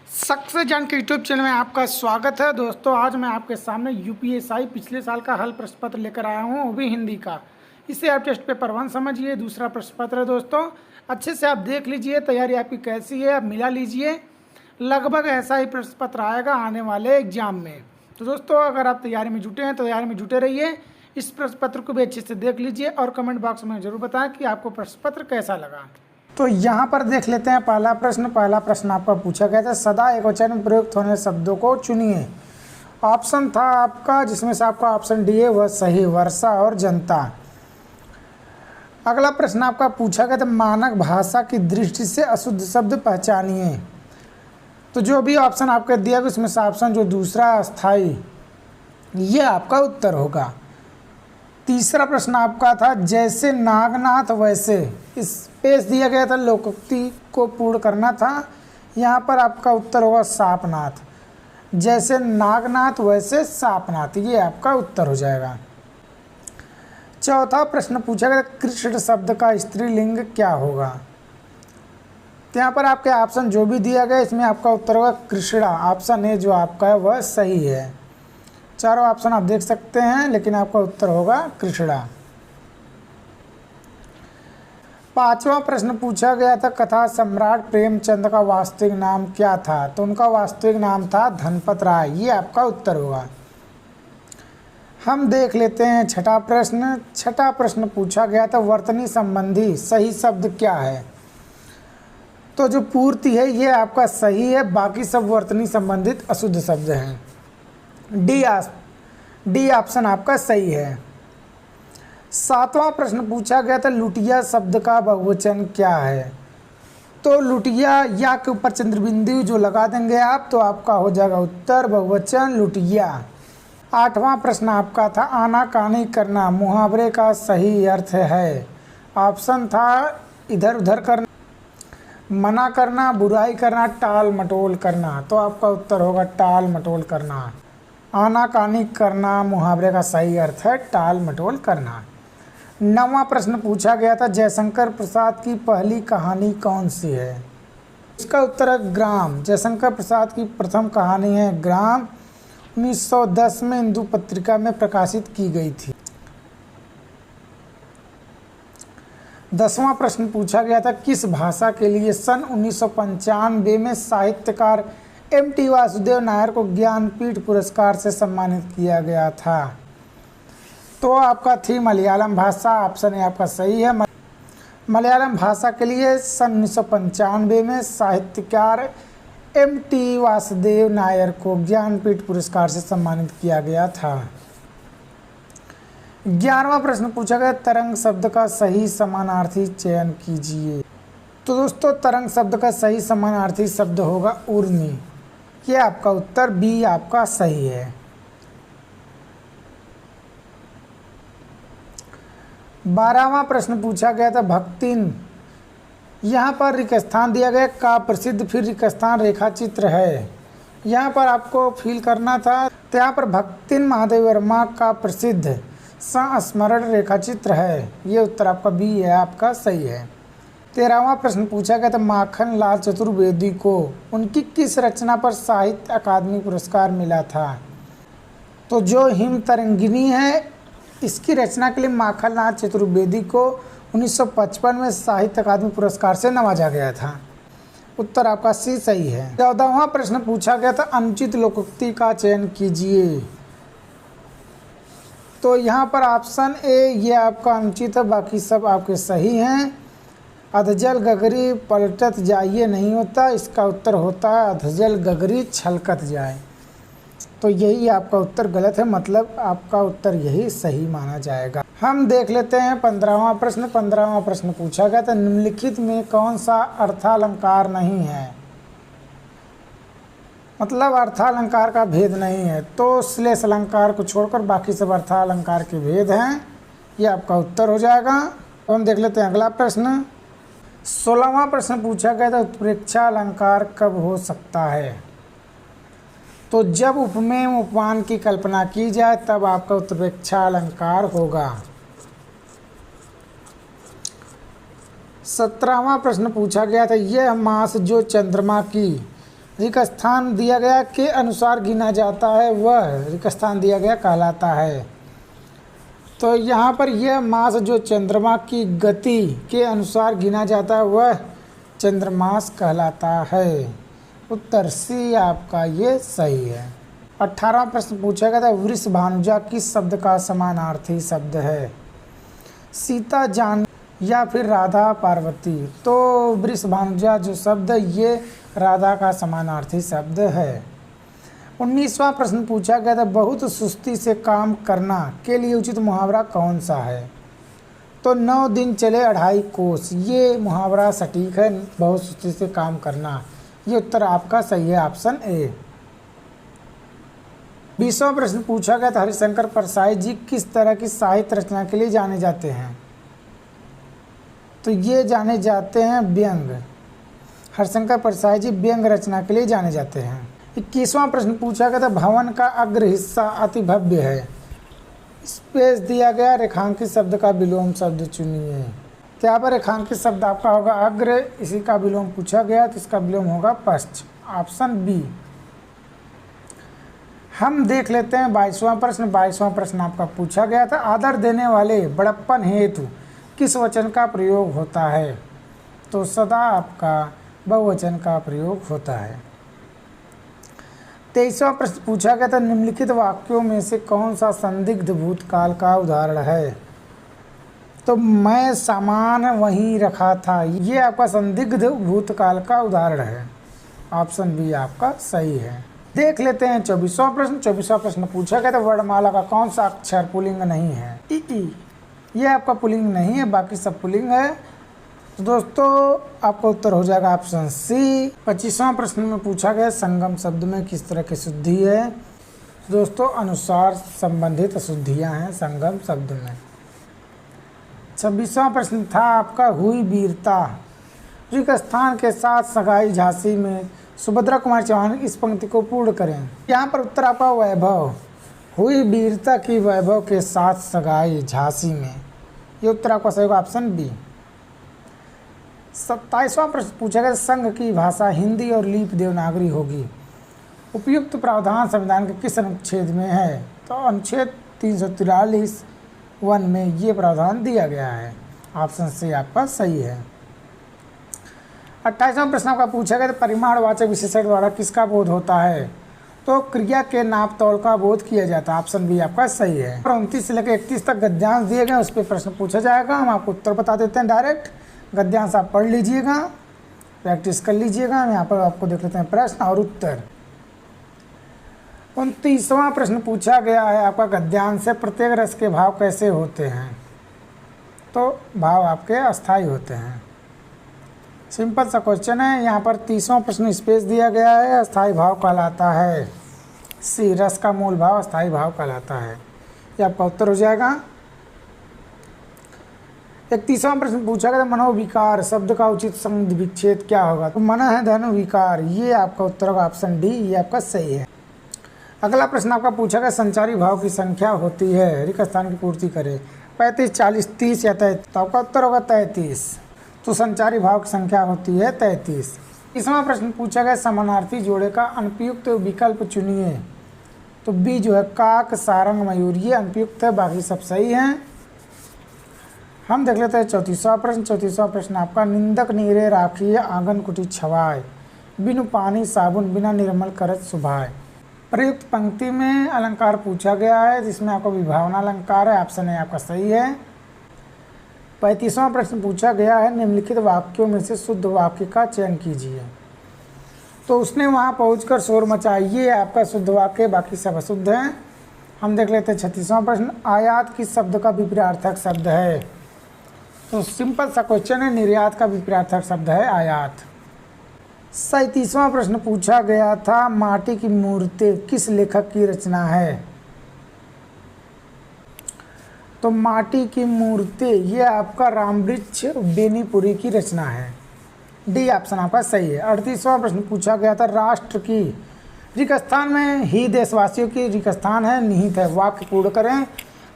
Success जान के YouTube channel में आपका स्वागत है। दोस्तों आज मैं आपके सामने यूपीएसआई पिछले साल का हल प्रश्न पत्र लेकर आया हूँ, वो भी हिंदी का। इसे आप टेस्ट पेपर 1 समझिए। दूसरा प्रश्न पत्र है दोस्तों, अच्छे से आप देख लीजिए, तैयारी आपकी कैसी है आप मिला लीजिए। लगभग ऐसा ही प्रश्न पत्र आएगा आने वाले एग्जाम में। तो दोस्तों अगर आप तैयारी में जुटे हैं तो तैयारी में जुटे रहिए। इस प्रश्न पत्र को भी अच्छे से देख लीजिए और कमेंट बॉक्स में ज़रूर बताएं कि आपको प्रश्न पत्र कैसा लगा। तो यहाँ पर देख लेते हैं पहला प्रश्न आपका पूछा गया था, सदा एकवचन में प्रयुक्त होने शब्दों को चुनिए। ऑप्शन था आपका, जिसमें से आपका ऑप्शन डी है वह सही, वर्षा और जनता। अगला प्रश्न आपका पूछा गया था, मानक भाषा की दृष्टि से अशुद्ध शब्द पहचानिए। तो जो भी ऑप्शन आपके दिया गया उसमें से ऑप्शन जो दूसरा अस्थाई, ये आपका उत्तर होगा। तीसरा प्रश्न आपका था, जैसे नागनाथ वैसे, इस पेश दिया गया था लोकोक्ति को पूर्ण करना था। यहाँ पर आपका उत्तर होगा सापनाथ। जैसे नागनाथ वैसे सापनाथ, ये आपका उत्तर हो जाएगा। चौथा प्रश्न पूछा गया, कृष्ण शब्द का स्त्रीलिंग क्या होगा। तो यहाँ पर आपके ऑप्शन जो भी दिया गया इसमें आपका उत्तर होगा कृष्णा। ऑप्शन ए जो आपका है वह सही है। चारों ऑप्शन आप देख सकते हैं, लेकिन आपका उत्तर होगा कृष्णा। पांचवा प्रश्न पूछा गया था, कथा सम्राट प्रेमचंद का वास्तविक नाम क्या था। तो उनका वास्तविक नाम था धनपत राय, ये आपका उत्तर होगा। हम देख लेते हैं छठा प्रश्न पूछा गया था, वर्तनी संबंधी सही शब्द क्या है। तो जो पूर्ति है ये आपका सही है, बाकी सब वर्तनी संबंधित अशुद्ध शब्द हैं। डी ऑप्शन आपका सही है। सातवां प्रश्न पूछा गया था, लुटिया शब्द का बहुवचन क्या है। तो लुटिया या के ऊपर चंद्र बिंदु जो लगा देंगे आप, तो आपका हो जाएगा उत्तर बहुवचन लुटिया। आठवां प्रश्न आपका था, आनाकानी करना मुहावरे का सही अर्थ है। ऑप्शन था इधर उधर करना, मना करना, बुराई करना, टाल मटोल करना। तो आपका उत्तर होगा टाल मटोल करना। आनाकानी करना मुहावरे का सही अर्थ है टाल मटोल करना। नौवां प्रश्न पूछा गया था, जयशंकर प्रसाद की पहली कहानी कौन सी है। इसका उत्तर है ग्राम। जयशंकर प्रसाद की प्रथम कहानी है ग्राम, 1910 में हिंदू पत्रिका में प्रकाशित की गई थी। 10वां प्रश्न पूछा गया था, किस भाषा के लिए सन 1995 में साहित्यकार M.T. वासुदेव नायर को ज्ञानपीठ पुरस्कार से सम्मानित किया गया था। तो आपका थी मलयालम भाषा। ऑप्शन ए आपका सही है। मलयालम भाषा के लिए सन 1995 में साहित्यकार M.T. वासुदेव नायर को ज्ञानपीठ पुरस्कार से सम्मानित किया गया था। 11वां प्रश्न पूछा गया, तरंग शब्द का सही समानार्थी चयन कीजिए। तो दोस्तों तरंग शब्द का सही समानार्थी शब्द होगा ऊर्मी। ये आपका उत्तर बी आपका सही है। 12वां प्रश्न पूछा गया था, भक्तिन, यहाँ पर रिक्त स्थान दिया गया का प्रसिद्ध फिर रिक्त स्थान रेखा चित्र है। यहाँ पर आपको फील करना था। तो यहाँ पर भक्तिन महादेव वर्मा का प्रसिद्ध संस्मरण रेखा चित्र है। ये उत्तर आपका बी है, आपका सही है। 13वां प्रश्न पूछा गया था, माखन लाल चतुर्वेदी को उनकी किस रचना पर साहित्य अकादमी पुरस्कार मिला था। तो जो हिम तरंगिनी है, इसकी रचना के लिए माखन लाल चतुर्वेदी को 1955 में साहित्य अकादमी पुरस्कार से नवाजा गया था। उत्तर आपका सी सही है। 14वां प्रश्न पूछा गया था, अनुचित लोकोक्ति का चयन कीजिए। तो यहाँ पर ऑप्शन ए ये आपका अनुचित है, बाकी सब आपके सही हैं। अधजल गगरी पलटत जाइए नहीं होता, इसका उत्तर होता है अधजल गगरी छलकत जाए। तो यही आपका उत्तर गलत है, मतलब आपका उत्तर यही सही माना जाएगा। हम देख लेते हैं 15वां प्रश्न। 15वां प्रश्न पूछा गया था, निम्नलिखित में कौन सा अर्थालंकार नहीं है। मतलब अर्थालंकार का भेद नहीं है। तो श्लेष अलंकार को छोड़कर बाकी सब अर्थालंकार के भेद हैं, ये आपका उत्तर हो जाएगा। तो हम देख लेते हैं अगला प्रश्न। 16वां प्रश्न पूछा गया था, उत्प्रेक्षा अलंकार कब हो सकता है। तो जब उपमेय उपमान की कल्पना की जाए तब आपका उत्प्रेक्षा अलंकार होगा। 17वां प्रश्न पूछा गया था, यह मास जो चंद्रमा की रिक्त स्थान दिया गया के अनुसार गिना जाता है वह रिक्त स्थान दिया गया कहलाता है। तो यहाँ पर यह मास जो चंद्रमा की गति के अनुसार गिना जाता है वह चंद्रमास कहलाता है। उत्तर सी आपका ये सही है। 18वां प्रश्न पूछा गया था वृषभानुजा किस शब्द का समानार्थी शब्द है? सीता जान या फिर राधा पार्वती। तो वृषभानुजा जो शब्द ये राधा का समानार्थी शब्द है। 19वां प्रश्न पूछा गया था बहुत सुस्ती से काम करना के लिए उचित मुहावरा कौन सा है? तो 9 दिन चले 2.5 कोस, ये मुहावरा सटीक है। बहुत सुस्ती से काम करना, ये उत्तर आपका सही है, ऑप्शन ए। 20वां प्रश्न पूछा गया था हरिशंकर परसाई जी किस तरह की साहित्य रचना के लिए जाने जाते हैं? तो ये जाने जाते हैं व्यंग। हरिशंकर परसाई जी व्यंग रचना के लिए जाने जाते हैं। 21वां प्रश्न पूछा गया था भवन का अग्र हिस्सा अति भव्य है। स्पेस दिया गया, रेखांकित शब्द का विलोम शब्द चुनिए। तो यहाँ पर रेखांकित शब्द आपका होगा अग्र, इसी का विलोम पूछा गया तो इसका विलोम होगा पश्च, ऑप्शन बी। हम देख लेते हैं 22वां प्रश्न। 22वां प्रश्न आपका पूछा गया था आदर देने वाले बड़प्पन हेतु किस वचन का प्रयोग होता है? तो सदा आपका बहुवचन का प्रयोग होता है। 23वां प्रश्न पूछा गया था निम्नलिखित वाक्यों में से कौन सा संदिग्ध भूतकाल का उदाहरण है? तो मैं सामान वहीं रखा था, ये आपका संदिग्ध भूतकाल का उदाहरण है, ऑप्शन बी आपका सही है। देख लेते हैं 24वां प्रश्न। 24वां प्रश्न पूछा गया था वर्णमाला का कौन सा अक्षर पुल्लिंग नहीं है? ई। ये आपका पुल्लिंग नहीं है, बाकी सब पुल्लिंग है। तो दोस्तों आपका उत्तर हो जाएगा ऑप्शन सी। 25वां प्रश्न में पूछा गया संगम शब्द में किस तरह की शुद्धि है? दोस्तों अनुसार संबंधित अशुद्धियां हैं संगम शब्द में। 26वां प्रश्न था आपका हुई वीरता रिक्त स्थान के साथ सगाई झांसी में सुभद्रा कुमार चौहान इस पंक्ति को पूर्ण करें। यहाँ पर उत्तर आपका वैभव, हुई वीरता की वैभव के साथ सगाई झांसी में, ये उत्तर आपका सही होगा, ऑप्शन बी। 27वां प्रश्न पूछा गया संघ की भाषा हिंदी और लीप देवनागरी होगी। उपयुक्त प्रावधान संविधान के किस अनुच्छेद में है? तो अनुच्छेद 343 1 में ये प्रावधान दिया गया है, ऑप्शन सी आपका सही है। 28वां प्रश्न आपका पूछा गया परिमाणवाचक विशेषण द्वारा किसका बोध होता है? तो क्रिया के नाप तौल का बोध किया जाता है, ऑप्शन बी आपका सही है। 29 से लेकर 31 तक गद्यांश दिए गए, उस पर प्रश्न पूछा जाएगा, हम आपको उत्तर बता देते हैं डायरेक्ट। गद्यांश आप पढ़ लीजिएगा, प्रैक्टिस कर लीजिएगा। हम यहाँ पर आपको देख लेते हैं प्रश्न और उत्तर। 29वां प्रश्न पूछा गया है आपका गद्यांश से प्रत्येक रस के भाव कैसे होते हैं? तो भाव आपके अस्थायी होते हैं। सिंपल सा क्वेश्चन है। यहाँ पर 30वां प्रश्न स्पेस दिया गया है, अस्थायी भाव कहलाता है सी, रस का मूल भाव अस्थायी भाव कहलाता है, ये आपका उत्तर हो जाएगा। 31वां प्रश्न पूछा गया मनोविकार शब्द का उचित संधि विच्छेद क्या होगा? तो मन है धन विकार, ये आपका उत्तर होगा, ऑप्शन डी, ये आपका सही है। अगला प्रश्न आपका पूछा गया संचारी भाव की संख्या होती है, रिक्त स्थान की पूर्ति करें, 35, 40, 30 या 33, तो आपका उत्तर होगा 33। तो संचारी भाव की संख्या होती है 33। 30वां प्रश्न पूछा गया समानार्थी जोड़े का अनुपयुक्त विकल्प चुनिए। तो बी जो है काक सारंग मयूर, ये अनुपयुक्त है, बाकी सब सही हैं। हम देख लेते हैं 34वां प्रश्न। 34वां प्रश्न आपका निंदक नीरे राखिए आंगन कुटी छवाए, बिनु पानी साबुन बिना निर्मल करत सुभाए। प्रयुक्त पंक्ति में अलंकार पूछा गया है जिसमें आपका विभावना अलंकार है, ऑप्शन ए आपका सही है। 35वां प्रश्न पूछा गया है निम्नलिखित वाक्यों में से शुद्ध वाक्य का चयन कीजिए। तो उसने वहां पहुंचकर शोर मचाया, ये आपका शुद्ध वाक्य, बाकी सब अशुद्ध हैं। हम देख लेते हैं 36वां प्रश्न आयात किस शब्द का विपरीतार्थक शब्द है? तो सिंपल सा क्वेश्चन है, निर्यात का विपरीतार्थक शब्द है आयात। 37वां प्रश्न पूछा गया था माटी की मूर्ति किस लेखक की रचना है? तो माटी की मूर्ति ये आपका रामवृक्ष बेनीपुरी की रचना है, डी ऑप्शन आपका सही है। 38वां प्रश्न पूछा गया था राष्ट्र की रिक्त स्थान में ही देशवासियों की रिक्त स्थान है निहित है, वाक्य पूर्ण करें।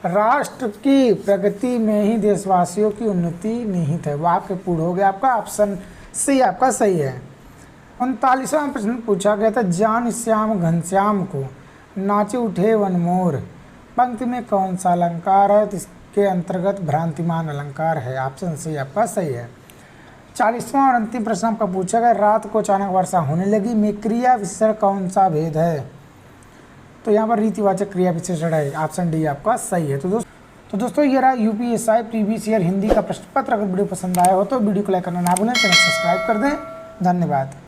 राष्ट्र की प्रगति में ही देशवासियों की उन्नति निहित है, वाक्य पूर्ण हो गया आपका, ऑप्शन सी आपका सही है। 39वां प्रश्न पूछा गया था, जान श्याम घनश्याम को नाचे उठे वन मोर, पंक्ति में कौन सा अलंकार है? तो इसके अंतर्गत भ्रांतिमान अलंकार है। ऑप्शन सी आपका सही है। 40वां और अंतिम प्रश्न आपका पूछा गया, रात को अचानक वर्षा होने लगी में क्रिया विशेषण कौन सा भेद है? तो यहाँ पर रीतिवाचक क्रिया विशेषण है। ऑप्शन डी आपका सही है। तो दोस्तों ये रहा यूपीएससी प्रीवियस ईयर हिंदी का प्रश्न पत्र। अगर वीडियो पसंद आया हो तो वीडियो को लाइक करना ना भूलें, चैनल सब्सक्राइब कर दें। धन्यवाद।